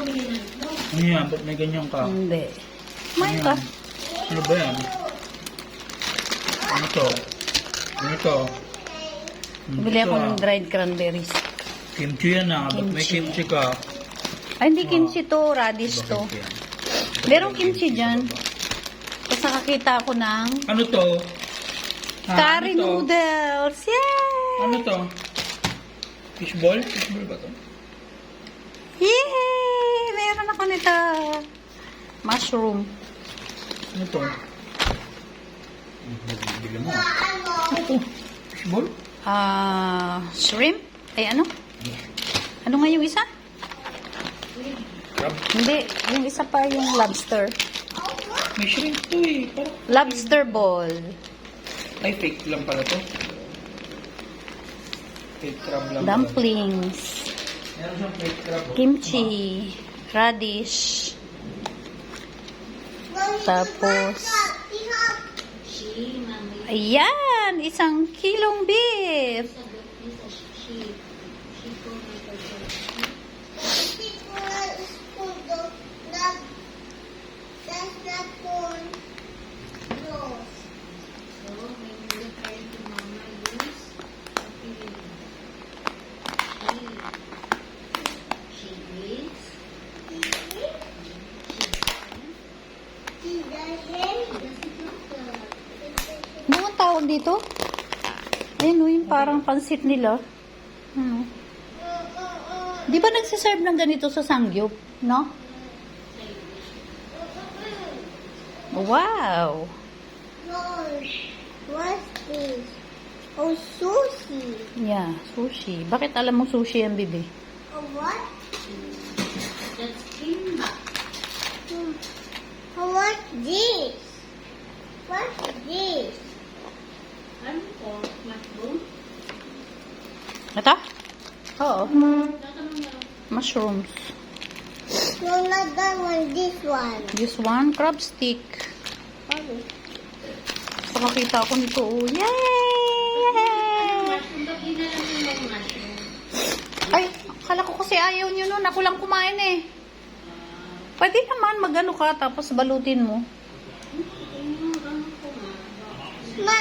Ano yan? Ba't may ganyan ka? Hindi. Ano Kumain ka. yan? Ano ba yan? Ano to? Ano to? Ano Bili to, ako ng ah? dried cranberries. Kimchi yan ah. Ba't may Kimchi. kimchi ka? Ay, hindi kimchi to. Radish to. Bakit yan? Merong kimchi dyan. Tapos nakakita ako ng Ano to? curry ano to? noodles. Yay! Ano to? Fishball? Fishball ba to? Yay! Meron ako nito. Mushroom. Ano to? Bili mo. Ano to? Fishball? Shrimp? Ay, ano? Ano nga yung isa? Crab? Hindi. Yung isa pa yung lobster. May shrimp to eh. Parang Lobster ball. ay, fake lang pala to. Fake crab lang pala. Dumplings. Meron siyang fake crab. Oh. Kimchi. Radish. Tapos, ayan! Isang kilong beef. Ano ang tawag dito? Ayun, oh, yung parang pansit nila. Ano? Di ba nagsiserve ng ganito sa Sangyup? No? Wow! What's this? Oh, sushi. Yeah, sushi. Bakit alam mo sushi ang bibi? Oh, what? That's kimbap. Oh, what's this? What's this? Ano po? Mushroom? Ito? Oo. Tatanong na. Mushrooms. No, not that one. This one. This one, crab stick. Okay. Pakakita ako nito. Oh, yay! Mushroom, ba't di na lang yung mushroom? Ay, akala ko kasi ayaw nyo nun. Ako lang kumain eh. Pwede naman magano ka tapos balutin mo. Ano ko nga? Ma,